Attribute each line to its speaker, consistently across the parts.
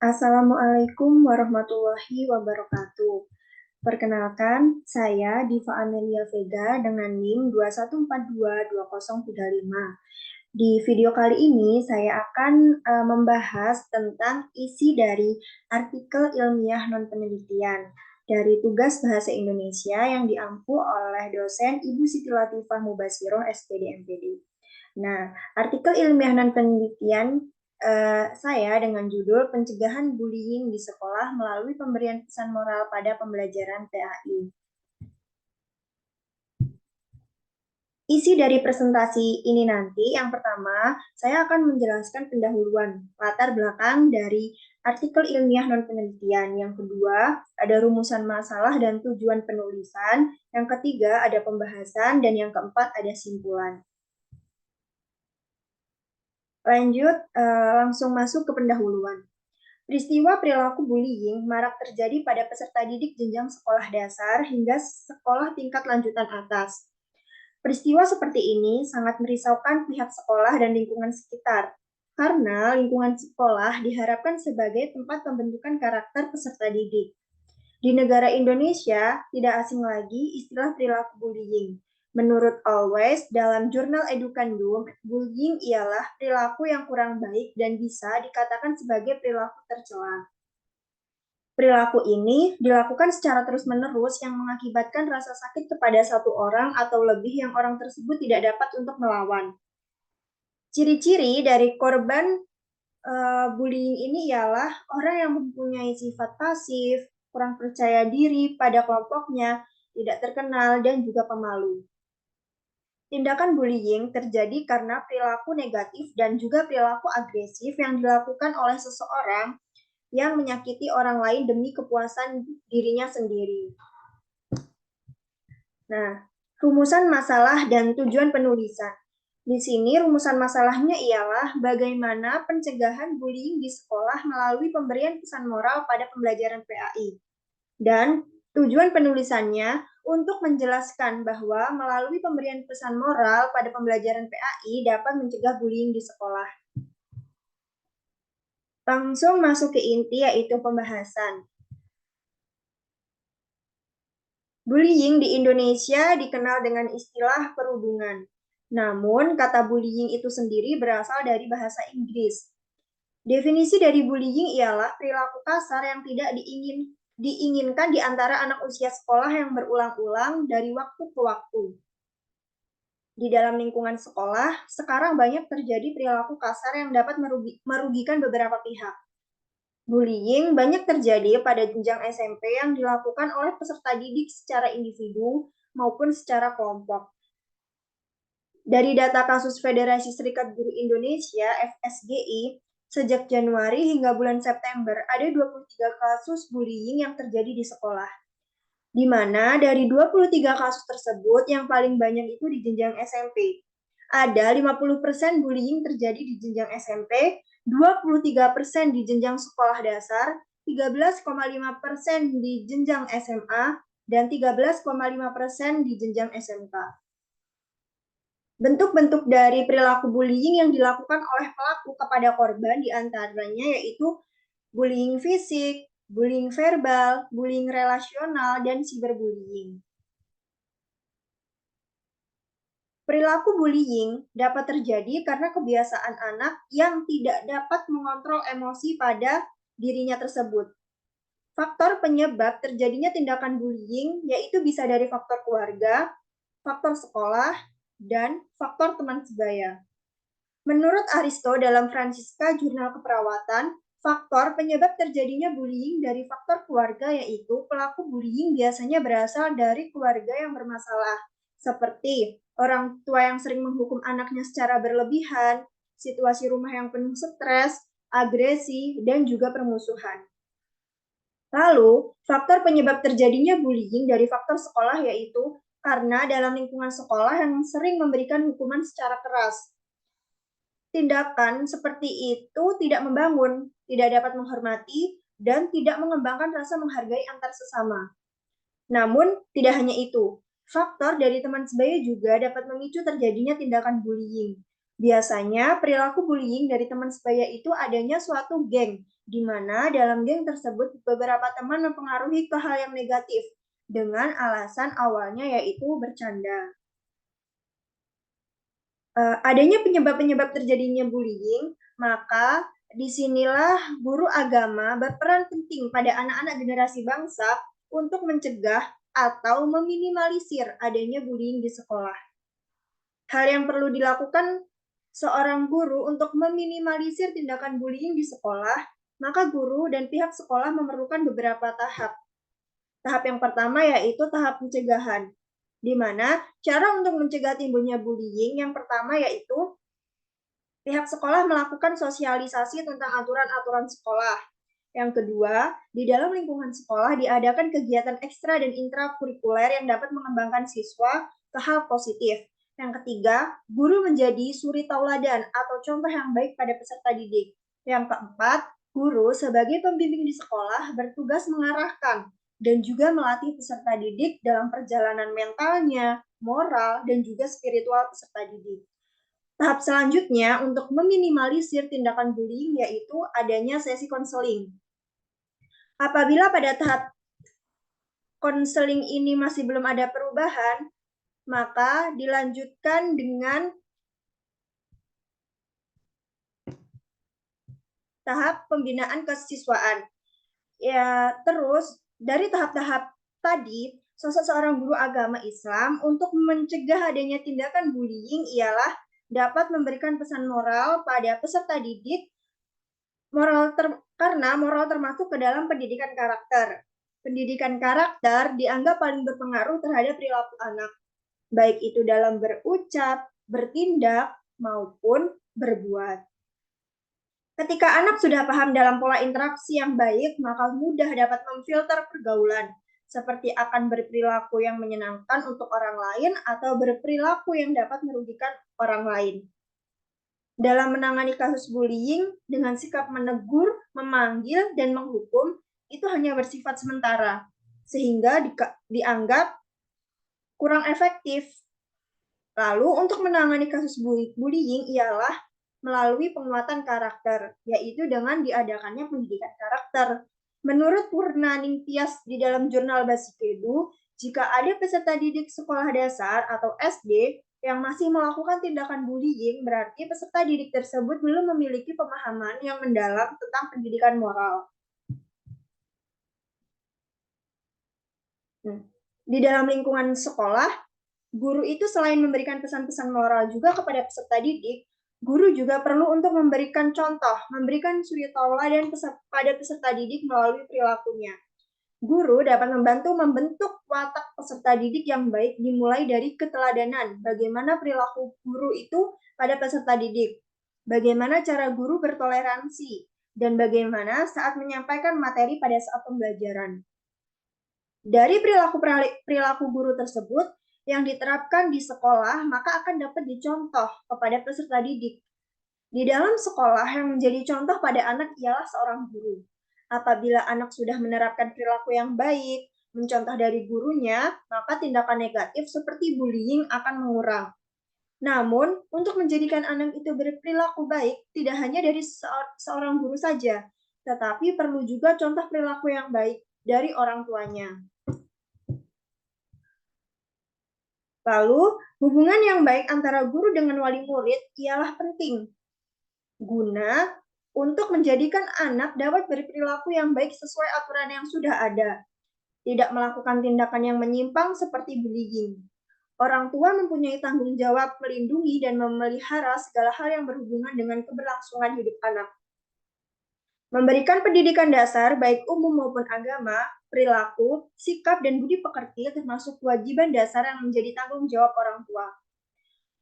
Speaker 1: Assalamualaikum warahmatullahi wabarakatuh. Perkenalkan, saya Diva Amelia Vega dengan NIM 2142235. Di video kali ini saya akan membahas tentang isi dari artikel ilmiah non-penelitian dari tugas Bahasa Indonesia yang diampu oleh dosen Ibu Siti Latifah Mubashiroh SPD MPD. Nah, artikel ilmiah non penelitian saya dengan judul Pencegahan Bullying di Sekolah melalui Pemberian Pesan Moral pada Pembelajaran PAI. Isi dari presentasi ini nanti, yang pertama, saya akan menjelaskan pendahuluan, latar belakang dari artikel ilmiah non-penelitian. Yang kedua, ada rumusan masalah dan tujuan penulisan. Yang ketiga, ada pembahasan. Dan yang keempat, ada simpulan. Lanjut, langsung masuk ke pendahuluan. Peristiwa perilaku bullying marak terjadi pada peserta didik jenjang sekolah dasar hingga sekolah tingkat lanjutan atas. Peristiwa seperti ini sangat merisaukan pihak sekolah dan lingkungan sekitar, karena lingkungan sekolah diharapkan sebagai tempat pembentukan karakter peserta didik. Di negara Indonesia, tidak asing lagi istilah perilaku bullying. Menurut Always, dalam jurnal Edukandum, bullying ialah perilaku yang kurang baik dan bisa dikatakan sebagai perilaku tercela. Perilaku ini dilakukan secara terus-menerus yang mengakibatkan rasa sakit kepada satu orang atau lebih yang orang tersebut tidak dapat untuk melawan. Ciri-ciri dari korban bullying ini ialah orang yang mempunyai sifat pasif, kurang percaya diri pada kelompoknya, tidak terkenal, dan juga pemalu. Tindakan bullying terjadi karena perilaku negatif dan juga perilaku agresif yang dilakukan oleh seseorang yang menyakiti orang lain demi kepuasan dirinya sendiri. Nah, rumusan masalah dan tujuan penulisan. Di sini rumusan masalahnya ialah bagaimana pencegahan bullying di sekolah melalui pemberian pesan moral pada pembelajaran PAI. Dan tujuan penulisannya untuk menjelaskan bahwa melalui pemberian pesan moral pada pembelajaran PAI dapat mencegah bullying di sekolah. Langsung masuk ke inti yaitu pembahasan. Bullying di Indonesia dikenal dengan istilah perundungan. Namun, kata bullying itu sendiri berasal dari bahasa Inggris. Definisi dari bullying ialah perilaku kasar yang tidak diinginkan di antara anak usia sekolah yang berulang-ulang dari waktu ke waktu. Di dalam lingkungan sekolah, sekarang banyak terjadi perilaku kasar yang dapat merugikan beberapa pihak. Bullying banyak terjadi pada jenjang SMP yang dilakukan oleh peserta didik secara individu maupun secara kelompok. Dari data kasus Federasi Serikat Guru Indonesia (FSGI), sejak Januari hingga bulan September ada 23 kasus bullying yang terjadi di sekolah. Di mana dari 23 kasus tersebut yang paling banyak itu di jenjang SMP. Ada 50% bullying terjadi di jenjang SMP, 23% di jenjang sekolah dasar, 13,5% di jenjang SMA, dan 13,5% di jenjang SMK. Bentuk-bentuk dari perilaku bullying yang dilakukan oleh pelaku kepada korban diantaranya yaitu bullying fisik, bullying verbal, bullying relasional, dan cyberbullying. Perilaku bullying dapat terjadi karena kebiasaan anak yang tidak dapat mengontrol emosi pada dirinya tersebut. Faktor penyebab terjadinya tindakan bullying yaitu bisa dari faktor keluarga, faktor sekolah, dan faktor teman sebaya. Menurut Aristo dalam Francisca Jurnal Keperawatan, faktor penyebab terjadinya bullying dari faktor keluarga yaitu pelaku bullying biasanya berasal dari keluarga yang bermasalah, seperti orang tua yang sering menghukum anaknya secara berlebihan, situasi rumah yang penuh stres, agresi, dan juga permusuhan. Lalu, faktor penyebab terjadinya bullying dari faktor sekolah yaitu karena dalam lingkungan sekolah yang sering memberikan hukuman secara keras. Tindakan seperti itu tidak membangun, tidak dapat menghormati, dan tidak mengembangkan rasa menghargai antar sesama. Namun, tidak hanya itu. Faktor dari teman sebaya juga dapat memicu terjadinya tindakan bullying. Biasanya perilaku bullying dari teman sebaya itu adanya suatu geng, di mana dalam geng tersebut beberapa teman mempengaruhi ke hal yang negatif dengan alasan awalnya yaitu bercanda. Adanya penyebab-penyebab terjadinya bullying, maka disinilah guru agama berperan penting pada anak-anak generasi bangsa untuk mencegah atau meminimalisir adanya bullying di sekolah. Hal yang perlu dilakukan seorang guru untuk meminimalisir tindakan bullying di sekolah, maka guru dan pihak sekolah memerlukan beberapa tahap. Tahap yang pertama yaitu tahap pencegahan, di mana cara untuk mencegah timbulnya bullying yang pertama yaitu pihak sekolah melakukan sosialisasi tentang aturan-aturan sekolah. Yang kedua, di dalam lingkungan sekolah diadakan kegiatan ekstra dan intrakurikuler yang dapat mengembangkan siswa ke hal positif. Yang ketiga, guru menjadi suri tauladan atau contoh yang baik pada peserta didik. Yang keempat, guru sebagai pembimbing di sekolah bertugas mengarahkan dan juga melatih peserta didik dalam perjalanan mentalnya, moral, dan juga spiritual peserta didik. Tahap selanjutnya untuk meminimalisir tindakan bullying yaitu adanya sesi konseling. Apabila pada tahap konseling ini masih belum ada perubahan, maka dilanjutkan dengan tahap pembinaan kesiswaan. Ya, terus dari tahap-tahap tadi, sosok seorang guru agama Islam untuk mencegah adanya tindakan bullying ialah dapat memberikan pesan moral pada peserta didik karena moral termasuk ke dalam pendidikan karakter. Pendidikan karakter dianggap paling berpengaruh terhadap perilaku anak, baik itu dalam berucap, bertindak, maupun berbuat. Ketika anak sudah paham dalam pola interaksi yang baik, maka mudah dapat memfilter pergaulan, seperti akan berperilaku yang menyenangkan untuk orang lain atau berperilaku yang dapat merugikan orang lain. Dalam menangani kasus bullying, dengan sikap menegur, memanggil, dan menghukum, itu hanya bersifat sementara, sehingga dianggap kurang efektif. Lalu, untuk menangani kasus bullying ialah melalui penguatan karakter, yaitu dengan diadakannya pendidikan karakter. Menurut Purnaning Tias di dalam jurnal Basikedu, jika ada peserta didik sekolah dasar atau SD yang masih melakukan tindakan bullying, berarti peserta didik tersebut belum memiliki pemahaman yang mendalam tentang pendidikan moral. Di dalam lingkungan sekolah, guru itu selain memberikan pesan-pesan moral juga kepada peserta didik, guru juga perlu untuk memberikan contoh, memberikan suri tauladan pada peserta didik melalui perilakunya. Guru dapat membantu membentuk watak peserta didik yang baik dimulai dari keteladanan. Bagaimana perilaku guru itu pada peserta didik? Bagaimana cara guru bertoleransi? Dan bagaimana saat menyampaikan materi pada saat pembelajaran? Dari perilaku guru tersebut yang diterapkan di sekolah, maka akan dapat dicontoh kepada peserta didik. Di dalam sekolah yang menjadi contoh pada anak ialah seorang guru. Apabila anak sudah menerapkan perilaku yang baik, mencontoh dari gurunya, maka tindakan negatif seperti bullying akan mengurang. Namun, untuk menjadikan anak itu berperilaku baik, tidak hanya dari seorang guru saja, tetapi perlu juga contoh perilaku yang baik dari orang tuanya. Lalu, hubungan yang baik antara guru dengan wali murid ialah penting, guna untuk menjadikan anak dapat berperilaku yang baik sesuai aturan yang sudah ada, tidak melakukan tindakan yang menyimpang seperti bullying. Orang tua mempunyai tanggung jawab melindungi dan memelihara segala hal yang berhubungan dengan keberlangsungan hidup anak. Memberikan pendidikan dasar, baik umum maupun agama, perilaku, sikap, dan budi pekerti termasuk kewajiban dasar yang menjadi tanggung jawab orang tua.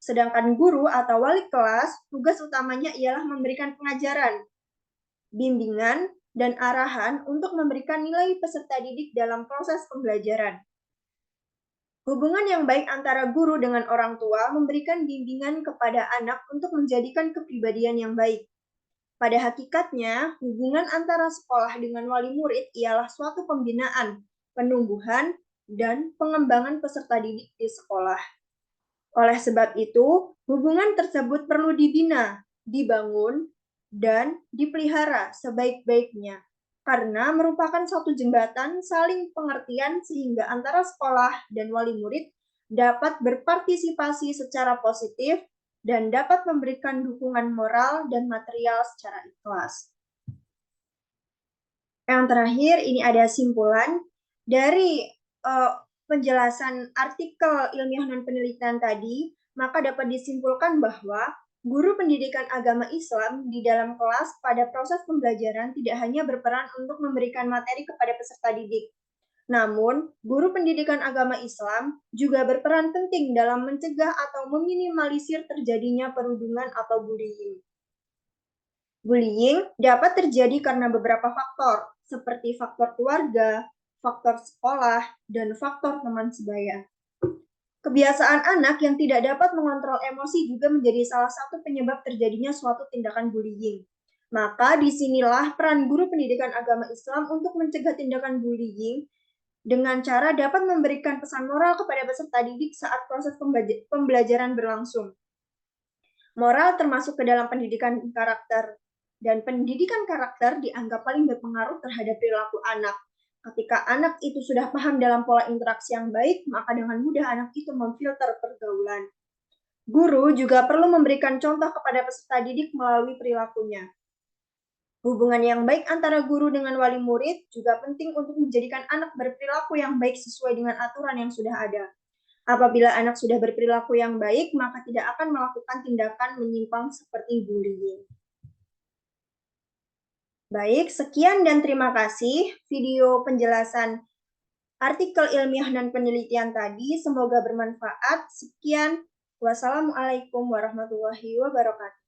Speaker 1: Sedangkan guru atau wali kelas, tugas utamanya ialah memberikan pengajaran, bimbingan, dan arahan untuk memberikan nilai peserta didik dalam proses pembelajaran. Hubungan yang baik antara guru dengan orang tua memberikan bimbingan kepada anak untuk menjadikan kepribadian yang baik. Pada hakikatnya, hubungan antara sekolah dengan wali murid ialah suatu pembinaan, penumbuhan, dan pengembangan peserta didik di sekolah. Oleh sebab itu, hubungan tersebut perlu dibina, dibangun, dan dipelihara sebaik-baiknya karena merupakan suatu jembatan saling pengertian sehingga antara sekolah dan wali murid dapat berpartisipasi secara positif dan dapat memberikan dukungan moral dan material secara ikhlas. Yang terakhir, ini ada simpulan dari penjelasan artikel ilmiah dan penelitian tadi, maka dapat disimpulkan bahwa guru pendidikan agama Islam di dalam kelas pada proses pembelajaran tidak hanya berperan untuk memberikan materi kepada peserta didik, namun guru pendidikan agama Islam juga berperan penting dalam mencegah atau meminimalisir terjadinya perundungan atau bullying. Bullying dapat terjadi karena beberapa faktor, seperti faktor keluarga, faktor sekolah, dan faktor teman sebaya. Kebiasaan anak yang tidak dapat mengontrol emosi juga menjadi salah satu penyebab terjadinya suatu tindakan bullying. Maka disinilah peran guru pendidikan agama Islam untuk mencegah tindakan bullying dengan cara dapat memberikan pesan moral kepada peserta didik saat proses pembelajaran berlangsung. Moral termasuk ke dalam pendidikan karakter, dan pendidikan karakter dianggap paling berpengaruh terhadap perilaku anak. Ketika anak itu sudah paham dalam pola interaksi yang baik, maka dengan mudah anak itu memfilter pergaulan. Guru juga perlu memberikan contoh kepada peserta didik melalui perilakunya. Hubungan yang baik antara guru dengan wali murid juga penting untuk menjadikan anak berperilaku yang baik sesuai dengan aturan yang sudah ada. Apabila anak sudah berperilaku yang baik, maka tidak akan melakukan tindakan menyimpang seperti bullying. Baik, sekian dan terima kasih video penjelasan artikel ilmiah dan penelitian tadi. Semoga bermanfaat. Sekian. Wassalamualaikum warahmatullahi wabarakatuh.